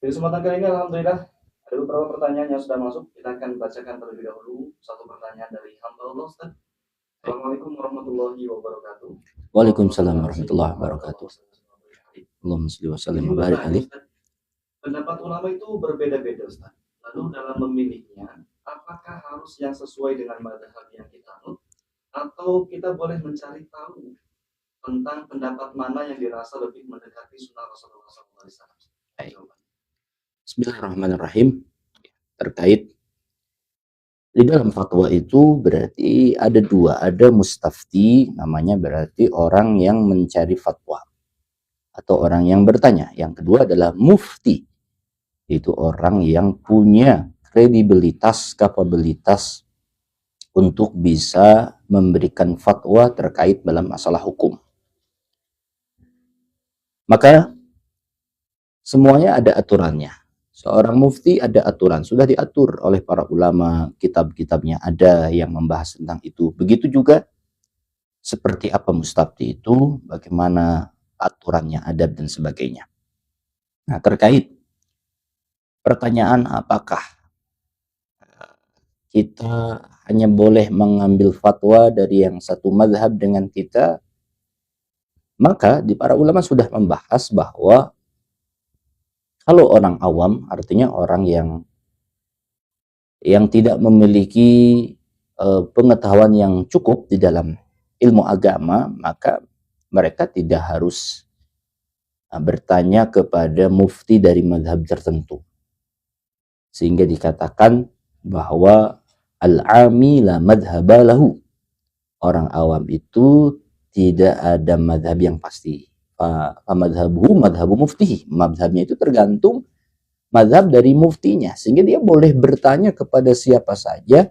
Di kesempatan kali ini Alhamdulillah ada beberapa pertanyaan yang sudah masuk. Kita akan bacakan terlebih dahulu satu pertanyaan dari hamba Allah Ustaz. Assalamualaikum warahmatullahi wabarakatuh. Waalaikumsalam warahmatullahi wabarakatuh. Allahumma sholli wa sallim wa barik alaih. Pendapat ulama itu berbeda-beda Ustaz. Lalu dalam memilihnya, apakah harus yang sesuai dengan mazhab yang kita anut atau kita boleh mencari tahu tentang pendapat mana yang dirasa lebih mendekati sunnah Rasulullah SAW? Bismillahirrahmanirrahim. Terkait di dalam fatwa itu berarti ada dua, ada mustafti, namanya berarti orang yang mencari fatwa atau orang yang bertanya. Yang kedua adalah mufti, itu orang yang punya kredibilitas, kapabilitas untuk bisa memberikan fatwa terkait dalam masalah hukum. Maka semuanya ada aturannya. Seorang mufti ada aturan, sudah diatur oleh para ulama, kitab-kitabnya ada yang membahas tentang itu. Begitu juga seperti apa mustafti itu, bagaimana aturannya, adab dan sebagainya. Nah, terkait pertanyaan apakah kita hanya boleh mengambil fatwa dari yang satu mazhab dengan kita, maka di para ulama sudah membahas bahwa kalau orang awam, artinya orang yang tidak memiliki pengetahuan yang cukup di dalam ilmu agama, maka mereka tidak harus bertanya kepada mufti dari mazhab tertentu. Sehingga dikatakan bahwa al-ami la madhaba lahu. Orang awam itu tidak ada mazhab yang pasti. Madhabu muftihi, mazhabnya itu tergantung mazhab dari muftinya, sehingga dia boleh bertanya kepada siapa saja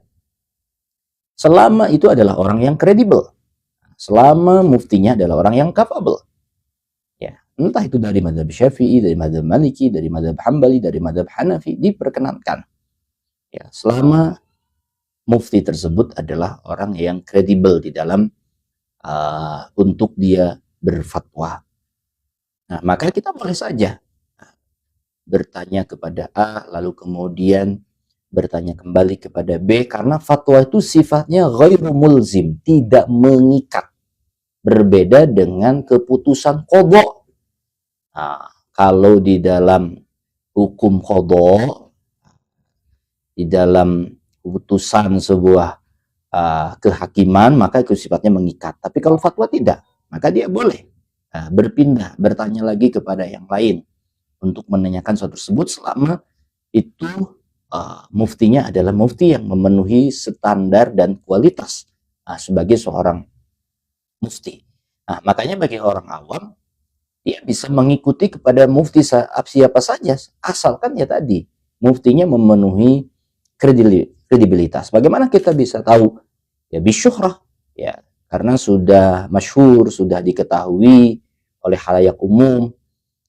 selama itu adalah orang yang kredibel, selama muftinya adalah orang yang capable, ya, entah itu dari mazhab Syafi'i, dari mazhab Maliki, dari mazhab Hambali, dari mazhab Hanafi, diperkenankan, ya, selama mufti tersebut adalah orang yang kredibel di dalam untuk dia berfatwa. Nah, maka kita boleh saja bertanya kepada A, lalu kemudian bertanya kembali kepada B, karena fatwa itu sifatnya ghairu mulzim, tidak mengikat. Berbeda dengan keputusan qadha. Nah, kalau di dalam hukum qadha, di dalam keputusan sebuah kehakiman, maka itu sifatnya mengikat. Tapi kalau fatwa tidak, maka dia boleh berpindah, bertanya lagi kepada yang lain untuk menanyakan soal tersebut selama itu muftinya adalah mufti yang memenuhi standar dan kualitas sebagai seorang mufti. Nah, makanya bagi orang awam, dia bisa mengikuti kepada mufti siapa saja, asalkan ya tadi muftinya memenuhi kredibilitas. Bagaimana kita bisa tahu? Ya bisyuhrah, ya, karena sudah masyhur, sudah diketahui oleh khalayak umum,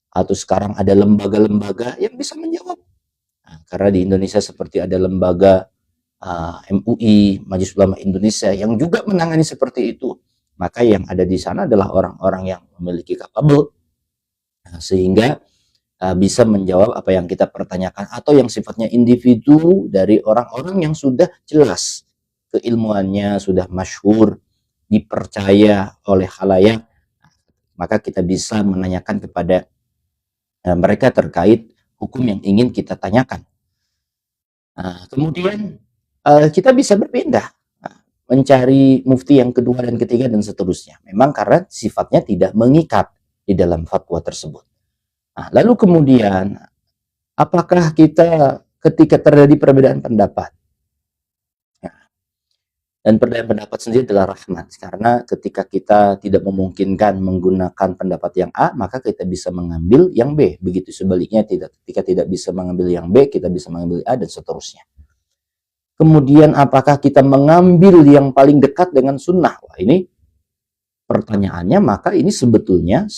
atau sekarang ada lembaga-lembaga yang bisa menjawab. Nah, karena di Indonesia seperti ada lembaga MUI, Majelis Ulama Indonesia, yang juga menangani seperti itu. Maka yang ada di sana adalah orang-orang yang memiliki capable, sehingga bisa menjawab apa yang kita pertanyakan, atau yang sifatnya individu dari orang-orang yang sudah jelas keilmuannya, sudah masyhur, dipercaya oleh khalayak, maka kita bisa menanyakan kepada mereka terkait hukum yang ingin kita tanyakan. Kemudian kita bisa berpindah, mencari mufti yang kedua dan ketiga dan seterusnya. Memang karena sifatnya tidak mengikat di dalam fatwa tersebut. Lalu kemudian, apakah kita ketika terjadi perbedaan pendapat? Dan perbedaan pendapat sendiri adalah rahmat, karena ketika kita tidak memungkinkan menggunakan pendapat yang A, maka kita bisa mengambil yang B. Begitu sebaliknya, ketika tidak bisa mengambil yang B, kita bisa mengambil A dan seterusnya. Kemudian apakah kita mengambil yang paling dekat dengan sunnah? Wah, ini pertanyaannya, maka ini sebetulnya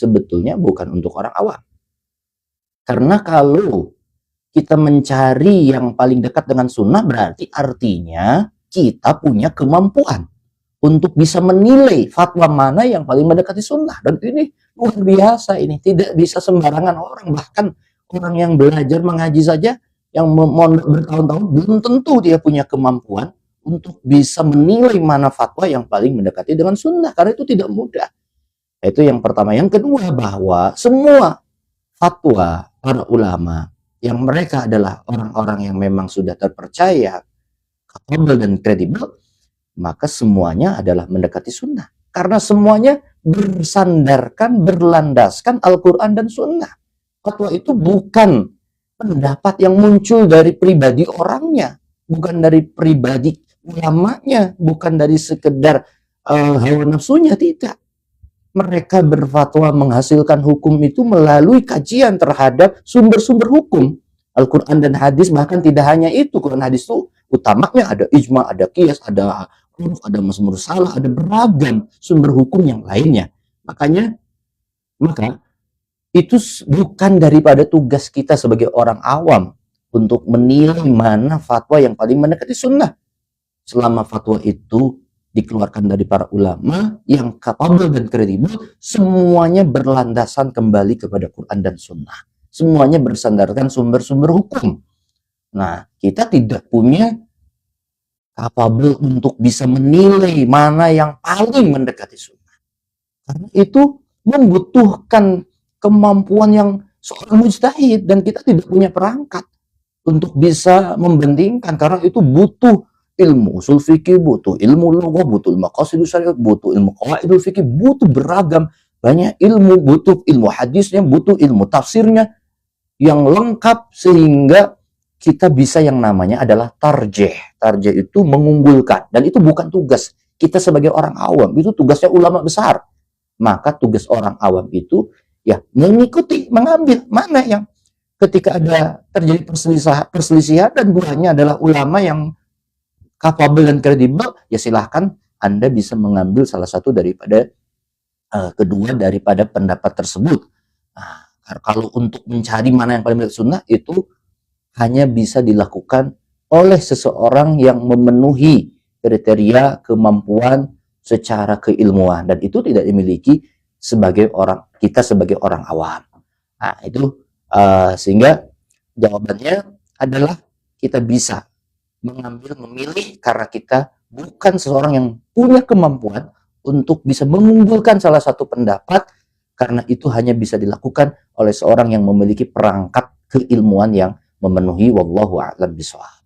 bukan untuk orang awam. Karena kalau kita mencari yang paling dekat dengan sunnah, berarti artinya kita punya kemampuan untuk bisa menilai fatwa mana yang paling mendekati sunnah. Dan ini luar biasa, ini tidak bisa sembarangan orang. Bahkan Orang yang belajar mengaji saja, yang mondok bertahun-tahun, belum tentu dia punya kemampuan untuk bisa menilai mana fatwa yang paling mendekati dengan sunnah, karena itu tidak mudah. Itu yang pertama. Yang kedua, bahwa semua fatwa para ulama yang mereka adalah orang-orang yang memang sudah terpercaya, kapabel dan kredibel, maka semuanya adalah mendekati sunnah. Karena semuanya bersandarkan, berlandaskan Al-Quran dan sunnah. Fatwa itu bukan pendapat yang muncul dari pribadi orangnya, bukan dari pribadi ulamanya, bukan dari sekedar hawa nafsunya, tidak. Mereka berfatwa menghasilkan hukum itu melalui kajian terhadap sumber-sumber hukum. Al-Quran dan hadis, bahkan tidak hanya itu. Quran hadis itu utamanya ada ijma, ada qiyas, ada uruf, ada mursalah, ada beragam sumber hukum yang lainnya. Maka itu bukan daripada tugas kita sebagai orang awam untuk menilai mana fatwa yang paling mendekati sunnah. Selama fatwa itu dikeluarkan dari para ulama yang kapabel dan kredibel, semuanya berlandasan kembali kepada Quran dan Sunnah. Semuanya bersandarkan sumber-sumber hukum. Nah, kita tidak punya kapabel untuk bisa menilai mana yang paling mendekati Sunnah. Karena itu membutuhkan kemampuan yang seorang mujtahid, dan kita tidak punya perangkat untuk bisa membandingkan, karena itu butuh ilmu usul fikih, butuh ilmu lughah, butuh ilmu maqasidus syariah, butuh ilmu qawaidul fikih, butuh beragam banyak ilmu, butuh ilmu hadisnya, butuh ilmu tafsirnya yang lengkap, sehingga kita bisa yang namanya adalah tarjih. Tarjih itu mengunggulkan, dan itu bukan tugas kita sebagai orang awam, itu tugasnya ulama besar. Maka tugas orang awam itu ya mengikuti, mengambil mana yang ketika ada terjadi perselisihan dan buahnya adalah ulama yang kapabel dan kredibel, ya silahkan Anda bisa mengambil salah satu daripada kedua daripada pendapat tersebut. Nah, kalau untuk mencari mana yang paling sunnah, itu hanya bisa dilakukan oleh seseorang yang memenuhi kriteria kemampuan secara keilmuan, dan itu tidak dimiliki sebagai kita sebagai orang awam. Nah, itu sehingga jawabannya adalah kita bisa memilih karena kita bukan seseorang yang punya kemampuan untuk bisa mengunggulkan salah satu pendapat, karena itu hanya bisa dilakukan oleh seorang yang memiliki perangkat keilmuan yang memenuhi. Wallahu a'lam bishawab.